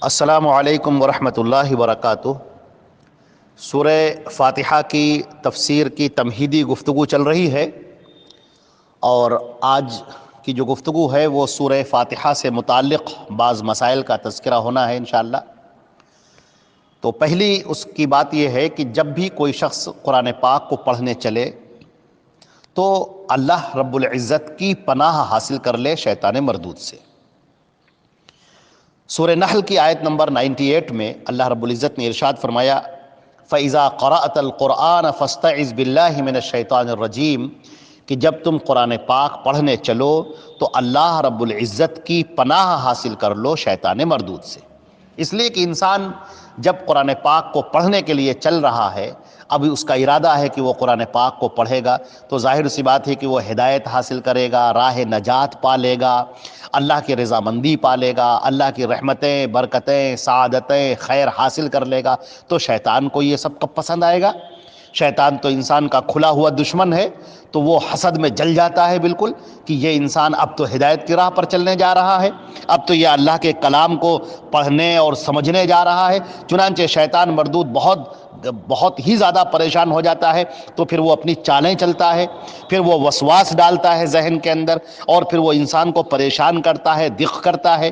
السلام علیکم ورحمۃ اللہ وبرکاتہ۔ سورہ فاتحہ کی تفسیر کی تمہیدی گفتگو چل رہی ہے، اور آج کی جو گفتگو ہے وہ سورہ فاتحہ سے متعلق بعض مسائل کا تذکرہ ہونا ہے انشاءاللہ۔ تو پہلی اس کی بات یہ ہے کہ جب بھی کوئی شخص قرآن پاک کو پڑھنے چلے تو اللہ رب العزت کی پناہ حاصل کر لے شیطان مردود سے۔ سورہ نحل کی آیت نمبر 98 میں اللہ رب العزت نے ارشاد فرمایا فَإِذَا قَرَأْتَ الْقُرْآنَ فَاسْتَعِذْ بِاللَّهِ مِنَ الشَّيْطَانِ الرَّجِيمِ کہ جب تم قرآن پاک پڑھنے چلو تو اللہ رب العزت کی پناہ حاصل کر لو شیطان مردود سے۔ اس لیے کہ انسان جب قرآن پاک کو پڑھنے کے لیے چل رہا ہے، ابھی اس کا ارادہ ہے کہ وہ قرآن پاک کو پڑھے گا، تو ظاہر سی بات ہے کہ وہ ہدایت حاصل کرے گا، راہ نجات پالے گا، اللہ کی رضامندی پالے گا، اللہ کی رحمتیں، برکتیں، سعادتیں، خیر حاصل کر لے گا۔ تو شیطان کو یہ سب کب پسند آئے گا؟ شیطان تو انسان کا کھلا ہوا دشمن ہے، تو وہ حسد میں جل جاتا ہے بالکل کہ یہ انسان اب تو ہدایت کی راہ پر چلنے جا رہا ہے، اب تو یہ اللہ کے کلام کو پڑھنے اور سمجھنے جا رہا ہے۔ چنانچہ شیطان مردود بہت ہی زیادہ پریشان ہو جاتا ہے، تو پھر وہ اپنی چالیں چلتا ہے، پھر وہ وسواس ڈالتا ہے ذہن کے اندر، اور پھر وہ انسان کو پریشان کرتا ہے، دق کرتا ہے،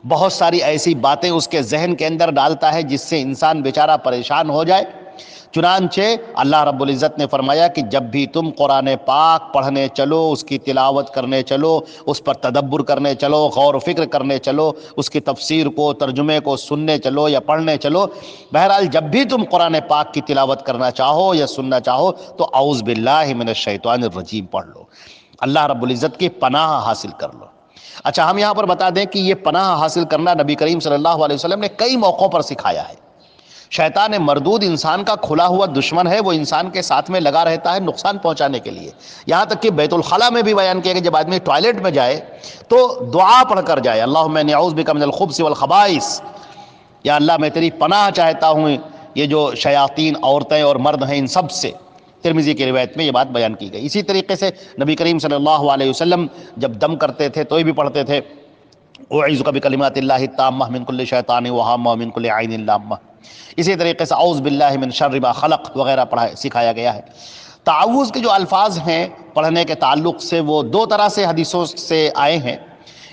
بہت ساری ایسی باتیں اس کے ذہن کے اندر ڈالتا ہے جس سے انسان بیچارہ پریشان ہو جائے۔ چنانچہ اللہ رب العزت نے فرمایا کہ جب بھی تم قرآن پاک پڑھنے چلو، اس کی تلاوت کرنے چلو، اس پر تدبر کرنے چلو، غور و فکر کرنے چلو، اس کی تفسیر کو، ترجمے کو سننے چلو یا پڑھنے چلو، بہرحال جب بھی تم قرآن پاک کی تلاوت کرنا چاہو یا سننا چاہو تو اعوذ باللہ من الشیطان الرجیم پڑھ لو، اللہ رب العزت کی پناہ حاصل کر لو۔ اچھا، ہم یہاں پر بتا دیں کہ یہ پناہ حاصل کرنا نبی کریم صلی اللہ علیہ وسلم نے کئی موقعوں پر سکھایا ہے۔ شیطان مردود انسان کا کھلا ہوا دشمن ہے، وہ انسان کے ساتھ میں لگا رہتا ہے نقصان پہنچانے کے لیے۔ یہاں تک کہ بیت الخلاء میں بھی بیان کیا کہ جب آدمی ٹوائلٹ میں جائے تو دعا پڑھ کر جائے، اللہم انی اعوذ بک من الخبث والخبائث، یا اللہ میں تیری پناہ چاہتا ہوں یہ جو شیاطین عورتیں اور مرد ہیں ان سب سے۔ ترمذی کی روایت میں یہ بات بیان کی گئی۔ اسی طریقے سے نبی کریم صلی اللہ علیہ وسلم جب دم کرتے تھے تو یہ بھی پڑھتے تھے اعوذ بکلمات اللہ التامہ من کل شیطان وہامہ ومن کل عین لامہ۔ اسی طریقے سے اعوذ باللہ من شر ما خلق وغیرہ سکھایا گیا ہے۔ تعوذ کے جو الفاظ ہیں پڑھنے کے تعلق سے وہ دو طرح سے حدیثوں سے آئے ہیں۔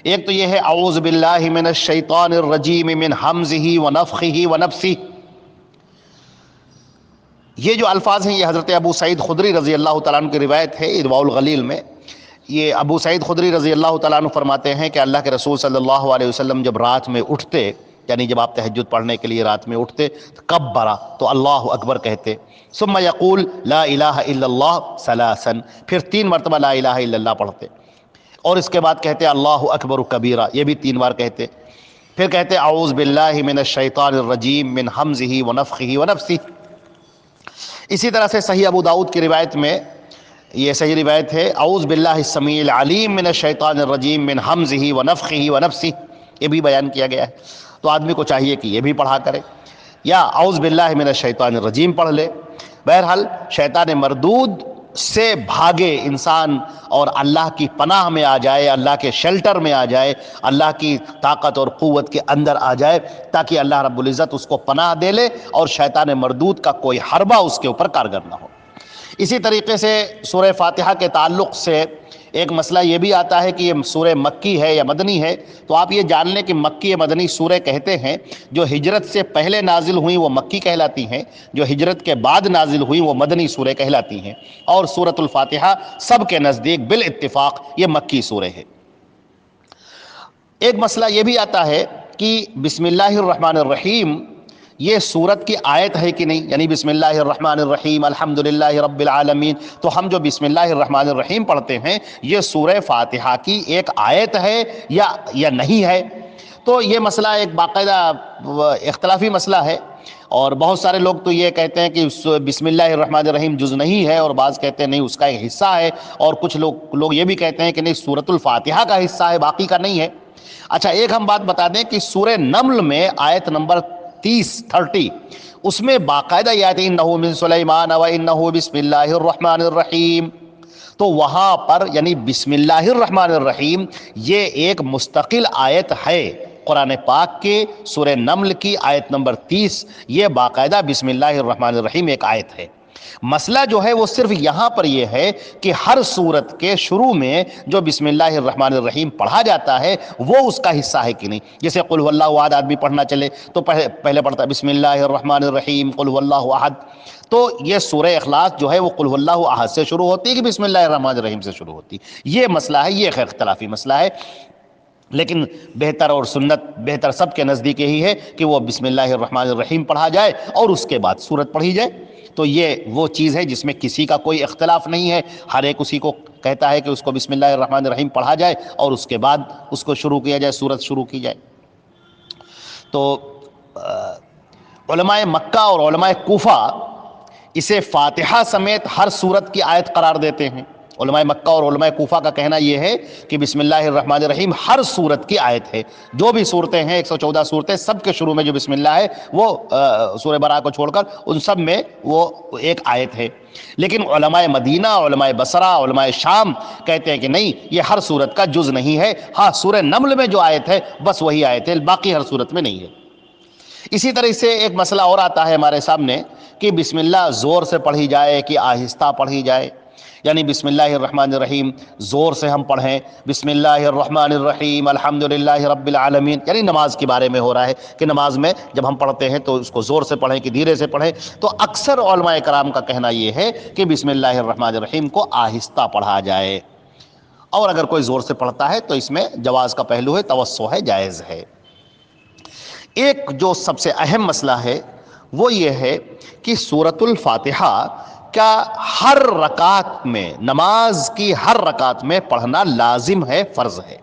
ایک تو یہ ہے اعوذ باللہ من الشیطان الرجیم من حمزہ ونفخہ ونفثہ، یہ جو الفاظ ہیں یہ حضرت ابو سعید خدری رضی اللہ تعالیٰ عنہ کی روایت ہے ارواء الغلیل میں۔ یہ ابو سعید خدری رضی اللہ تعالیٰ عنہ فرماتے ہیں کہ اللہ کے رسول صلی اللہ علیہ وسلم جب رات میں اٹھتے، یعنی جب آپ تہجد پڑھنے کے لیے رات میں اٹھتے، کبرا تو اللہ اکبر کہتے، ثم یقول لا الہ الا اللہ ثلاثا، پھر 3 مرتبہ لا الہ الا اللہ پڑھتے، اور اس کے بعد کہتے اللہ اکبر کبیرہ، یہ بھی 3 بار کہتے، پھر کہتے اعوذ باللہ من الشیطان الرجیم من حمزہ ونفخہ ونفثہ۔ اسی طرح سے صحیح ابو داؤد کی روایت میں یہ صحیح روایت ہے اعوذ باللہ السمیع العلیم من الشیطان الرجیم من حمزہ ونفخہ ونفثہ، یہ بھی بیان کیا گیا ہے۔ تو آدمی کو چاہیے کہ یہ بھی پڑھا کرے، یا اعوذ باللہ من الشیطان الرجیم پڑھ لے۔ بہرحال شیطان مردود سے بھاگے انسان اور اللہ کی پناہ میں آ جائے، اللہ کے شیلٹر میں آ جائے، اللہ کی طاقت اور قوت کے اندر آ جائے، تاکہ اللہ رب العزت اس کو پناہ دے لے اور شیطان مردود کا کوئی حربہ اس کے اوپر کارگر نہ ہو۔ اسی طریقے سے سورہ فاتحہ کے تعلق سے ایک مسئلہ یہ بھی آتا ہے کہ یہ سورہ مکی ہے یا مدنی ہے، تو آپ یہ جان لیں کہ مکی یا مدنی سورہ کہتے ہیں جو ہجرت سے پہلے نازل ہوئیں وہ مکی کہلاتی ہیں، جو ہجرت کے بعد نازل ہوئیں وہ مدنی سورہ کہلاتی ہیں، اور سورۃ الفاتحہ سب کے نزدیک بالاتفاق یہ مکی سورہ ہے۔ ایک مسئلہ یہ بھی آتا ہے کہ بسم اللہ الرحمن الرحیم یہ سورت کی آیت ہے کہ نہیں، یعنی بسم اللہ الرحمن الرحیم الحمدللہ رب العالمین، تو ہم جو بسم اللہ الرحمن الرحیم پڑھتے ہیں یہ سورہ فاتحہ کی ایک آیت ہے یا نہیں ہے؟ تو یہ مسئلہ ایک باقاعدہ اختلافی مسئلہ ہے، اور بہت سارے لوگ تو یہ کہتے ہیں کہ بسم اللہ الرحمن الرحیم جز نہیں ہے، اور بعض کہتے ہیں نہیں اس کا ایک حصہ ہے، اور کچھ لوگ یہ بھی کہتے ہیں کہ نہیں سورۃ الفاتحہ کا حصہ ہے، باقی کا نہیں ہے۔ اچھا، ایک ہم بات بتا دیں کہ سورہ نمل میں آیت نمبر 30 اس میں باقاعدہ یہ آیت انہ من سلیمان و انہ بسم اللہ الرحمن الرحیم، تو وہاں پر یعنی بسم اللہ الرحمن الرحیم یہ ایک مستقل آیت ہے، قرآن پاک کے سورہ نمل کی آیت نمبر 30، یہ باقاعدہ بسم اللہ الرحمن الرحیم ایک آیت ہے۔ مسئلہ جو ہے وہ صرف یہاں پر یہ ہے کہ ہر سورت کے شروع میں جو بسم اللہ الرحمن الرحیم پڑھا جاتا ہے وہ اس کا حصہ ہے کہ نہیں۔ جیسے قل هو اللہ احد آدمی پڑھنا چلے تو پہلے پڑھتا ہے بسم اللہ الرحمن الرحیم قل هو اللہ احد، تو یہ سورہ اخلاص جو ہے وہ قل هو اللہ احد سے شروع ہوتی ہے کہ بسم اللہ الرحمن الرحیم سے شروع ہوتی ہے۔ یہ مسئلہ ہے، یہ ایک اختلافی مسئلہ ہے، لیکن بہتر اور سنت بہتر سب کے نزدیک یہی ہے کہ وہ بسم اللہ الرحمن الرحیم پڑھا جائے اور اس کے بعد سورت پڑھی جائے۔ تو یہ وہ چیز ہے جس میں کسی کا کوئی اختلاف نہیں ہے، ہر ایک اسی کو کہتا ہے کہ اس کو بسم اللہ الرحمن الرحیم پڑھا جائے اور اس کے بعد اس کو شروع کیا جائے، سورت شروع کی جائے۔ تو علماء مکہ اور علماء کوفہ اسے فاتحہ سمیت ہر سورت کی آیت قرار دیتے ہیں۔ علماء مکہ اور علماء کوفہ کا کہنا یہ ہے کہ بسم اللہ الرحمن الرحیم ہر سورت کی آیت ہے، جو بھی صورتیں ہیں 114 صورتیں، سب کے شروع میں جو بسم اللہ ہے وہ سورہ براءہ کو چھوڑ کر ان سب میں وہ ایک آیت ہے۔ لیکن علماء مدینہ، علماء بصرہ، علماء شام کہتے ہیں کہ نہیں، یہ ہر سورت کا جز نہیں ہے، ہاں سورہ نمل میں جو آیت ہے بس وہی آیت ہے، باقی ہر سورت میں نہیں ہے۔ اسی طرح سے ایک مسئلہ اور آتا ہے ہمارے سامنے کہ بسم اللہ زور سے پڑھی جائے کہ آہستہ پڑھی جائے، یعنی بسم اللہ الرحمن الرحیم زور سے ہم پڑھیں، بسم اللہ الرحمن الرحیم الحمدللہ رب العالمین، یعنی نماز کے بارے میں ہو رہا ہے کہ نماز میں جب ہم پڑھتے ہیں تو اس کو زور سے پڑھیں کہ دھیرے سے پڑھیں۔ تو اکثر علماء کرام کا کہنا یہ ہے کہ بسم اللہ الرحمن الرحیم کو آہستہ پڑھا جائے، اور اگر کوئی زور سے پڑھتا ہے تو اس میں جواز کا پہلو ہے، توسع ہے، جائز ہے۔ ایک جو سب سے اہم مسئلہ ہے وہ یہ ہے کہ سورۃ الفاتحہ کا ہر رکعت میں، نماز کی ہر رکعت میں پڑھنا لازم ہے، فرض ہے۔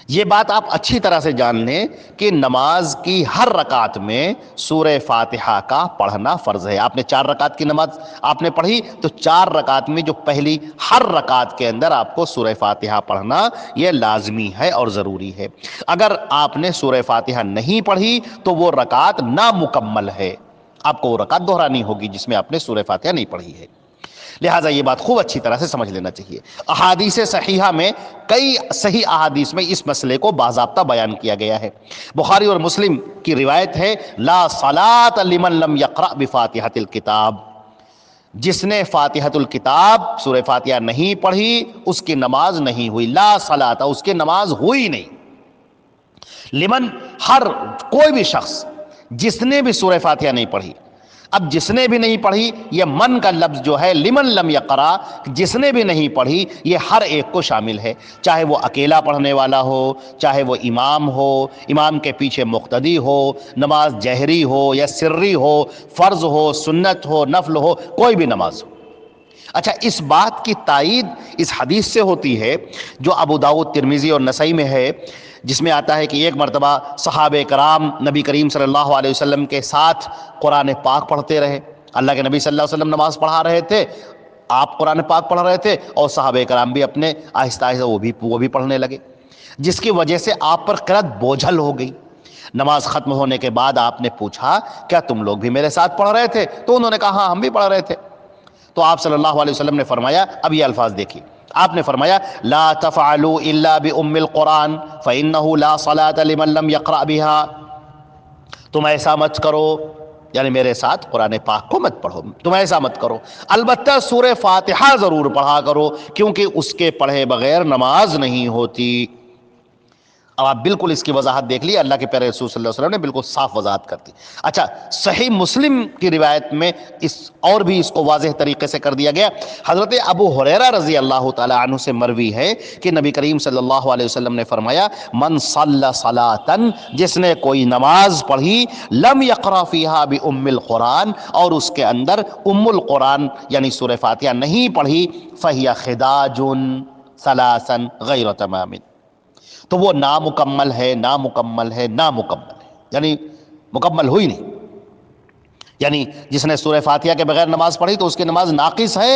یہ بات آپ اچھی طرح سے جان لیں کہ نماز کی ہر رکعت میں سورہ فاتحہ کا پڑھنا فرض ہے۔ آپ نے 4 رکعت کی نماز آپ نے پڑھی تو 4 رکعت میں جو پہلی ہر رکعت کے اندر آپ کو سورہ فاتحہ پڑھنا یہ لازمی ہے اور ضروری ہے۔ اگر آپ نے سورہ فاتحہ نہیں پڑھی تو وہ رکعت نامکمل ہے، آپ کو وہ رکعت دہرانی ہوگی جس میں آپ نے سورہ فاتحہ نہیں پڑھی ہے۔ لہٰذا یہ بات خوب اچھی طرح سے سمجھ لینا چاہیے۔ احادیث صحیحہ میں کئی صحیح احادیث میں اس مسئلے کو باضابطہ بیان کیا گیا ہے۔ بخاری اور مسلم کی روایت ہے لا صلاۃ لمن لم یقرأ بفاتحۃ الکتاب، جس نے فاتحۃ الکتاب سورہ فاتحہ نہیں پڑھی اس کی نماز نہیں ہوئی، لا صلاۃ، اس کی نماز ہوئی نہیں۔ لمن، ہر کوئی بھی شخص جس نے بھی سورہ فاتحہ نہیں پڑھی۔ اب جس نے بھی نہیں پڑھی، یہ من کا لفظ جو ہے لمن لم یقرأ، جس نے بھی نہیں پڑھی، یہ ہر ایک کو شامل ہے، چاہے وہ اکیلا پڑھنے والا ہو، چاہے وہ امام ہو، امام کے پیچھے مقتدی ہو، نماز جہری ہو یا سری ہو، فرض ہو، سنت ہو، نفل ہو، کوئی بھی نماز ہو۔ اچھا، اس بات کی تائید اس حدیث سے ہوتی ہے جو ابو داؤد، ترمذی اور نسائی میں ہے، جس میں آتا ہے کہ ایک مرتبہ صحابہ کرام نبی کریم صلی اللہ علیہ وسلم کے ساتھ قرآن پاک پڑھتے رہے۔ اللہ کے نبی صلی اللہ علیہ وسلم نماز پڑھا رہے تھے، آپ قرآن پاک پڑھ رہے تھے، اور صحابہ کرام بھی اپنے آہستہ آہستہ وہ بھی پڑھنے لگے، جس کی وجہ سے آپ پر قرأت بوجھل ہو گئی۔ نماز ختم ہونے کے بعد آپ نے پوچھا کیا تم لوگ بھی میرے ساتھ پڑھ رہے تھے؟ تو انہوں نے کہا ہاں ہم بھی پڑھ رہے تھے۔ تو آپ صلی اللہ علیہ وسلم نے فرمایا، اب یہ الفاظ دیکھیے، آپ نے فرمایا لا تفعلوا الا بام القرآن فانه لا صلاة لمن لم يقرأ بها، تم ایسا مت کرو، یعنی میرے ساتھ قرآن پاک کو مت پڑھو، تم ایسا مت کرو، البتہ سورہ فاتحہ ضرور پڑھا کرو کیونکہ اس کے پڑھے بغیر نماز نہیں ہوتی۔ اب آپ بالکل اس کی وضاحت دیکھ لی، اللہ کے پیارے رسول صلی اللہ علیہ وسلم نے بالکل صاف وضاحت کر دی۔ اچھا، صحیح مسلم کی روایت میں اور بھی اس کو واضح طریقے سے کر دیا گیا۔ حضرت ابو ہریرہ رضی اللہ تعالی عنہ سے مروی ہے کہ نبی کریم صلی اللہ علیہ وسلم نے فرمایا من صلی صلاۃ، جس نے کوئی نماز پڑھی لم یقرأ فیہا بام القرآن، اور اس کے اندر ام القرآن یعنی سورہ فاتحہ نہیں پڑھی، فہی خداج ثلاثا غیر تمام، تو وہ نامکمل ہے، نامکمل ہے، نامکمل ہے، یعنی مکمل ہوئی نہیں۔ یعنی جس نے سورہ فاتحہ کے بغیر نماز پڑھی تو اس کی نماز ناقص ہے۔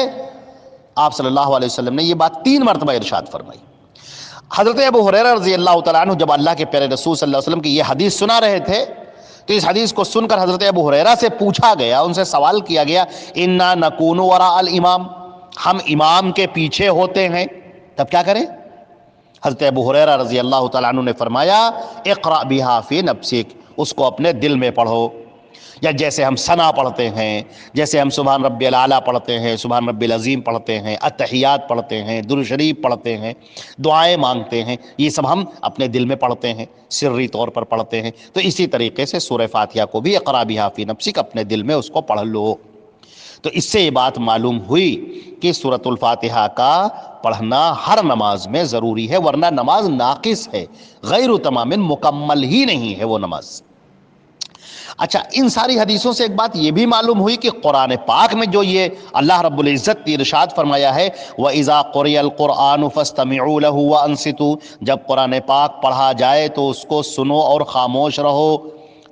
آپ صلی اللہ علیہ وسلم نے یہ بات 3 مرتبہ ارشاد فرمائی۔ حضرت ابو ہریرہ رضی اللہ تعالیٰ عنہ جب اللہ کے پیارے رسول صلی اللہ علیہ وسلم کی یہ حدیث سنا رہے تھے تو اس حدیث کو سن کر حضرت ابو ہریرہ سے پوچھا گیا، ان سے سوال کیا گیا، انا نکون وراء الامام، ہم امام کے پیچھے ہوتے ہیں، تب کیا کریں؟ حضرت ابو ہریرہ رضی اللہ تعالیٰ عنہ نے فرمایا اقرأ بہا فی نفسک، اس کو اپنے دل میں پڑھو. یا جیسے ہم ثنا پڑھتے ہیں، جیسے ہم سبحان ربی الاعلیٰ پڑھتے ہیں، سبحان ربی العظیم پڑھتے ہیں، التحیات پڑھتے ہیں، درود شریف پڑھتے ہیں، دعائیں مانگتے ہیں، یہ سب ہم اپنے دل میں پڑھتے ہیں، سری طور پر پڑھتے ہیں. تو اسی طریقے سے سورہ فاتحہ کو بھی اقرأ بہا فی نفسک، اپنے دل میں اس کو پڑھ لو. تو اس سے یہ بات معلوم ہوئی کہ سورۃ الفاتحہ کا پڑھنا ہر نماز میں ضروری ہے، ورنہ نماز ناقص ہے، غیر تمام، مکمل ہی نہیں ہے وہ نماز. اچھا، ان ساری حدیثوں سے ایک بات یہ بھی معلوم ہوئی کہ قرآن پاک میں جو یہ اللہ رب العزت نے ارشاد فرمایا ہے وَإِذَا قُرِئَ الْقُرْآنُ فَاسْتَمِعُوا لَهُ وَأَنصِتُوا، جب قرآن پاک پڑھا جائے تو اس کو سنو اور خاموش رہو.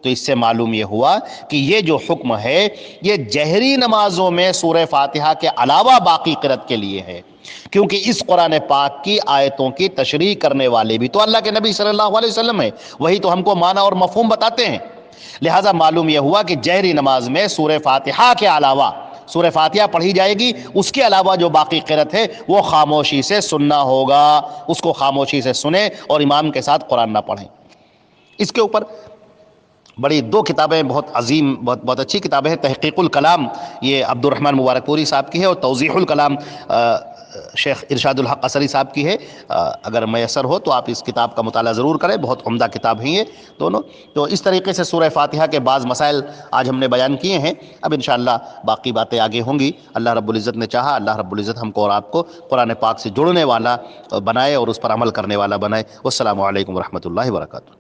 تو اس سے معلوم یہ ہوا کہ یہ جو حکم ہے یہ جہری نمازوں میں سورہ فاتحہ کے علاوہ باقی قرأت کے لیے ہے، کیونکہ اس قرآن پاک کی آیتوں کی تشریح کرنے والے بھی تو اللہ کے نبی صلی اللہ علیہ وسلم ہیں، وہی تو ہم کو معنی اور مفہوم بتاتے ہیں. لہٰذا معلوم یہ ہوا کہ جہری نماز میں سورہ فاتحہ کے علاوہ سورہ فاتحہ پڑھی جائے گی، اس کے علاوہ جو باقی قرأت ہے وہ خاموشی سے سننا ہوگا، اس کو خاموشی سے سنیں اور امام کے ساتھ قرآن نہ پڑھیں. اس کے اوپر بڑی دو کتابیں بہت عظیم، بہت اچھی کتابیں ہیں. تحقیق الکلام یہ عبد الرحمن مبارک پوری صاحب کی ہے، اور توضیح الکلام شیخ ارشاد الحق اثری صاحب کی ہے. اگر میسر ہو تو آپ اس کتاب کا مطالعہ ضرور کریں، بہت عمدہ کتاب ہیں یہ دونوں. تو اس طریقے سے سورہ فاتحہ کے بعض مسائل آج ہم نے بیان کیے ہیں. اب انشاءاللہ باقی باتیں آگے ہوں گی. اللہ رب العزت نے چاہا، اللہ رب العزت ہم کو اور آپ کو قرآن پاک سے جڑنے والا بنائے اور اس پر عمل کرنے والا بنائے. والسلام علیکم ورحمۃ اللہ وبرکاتہ.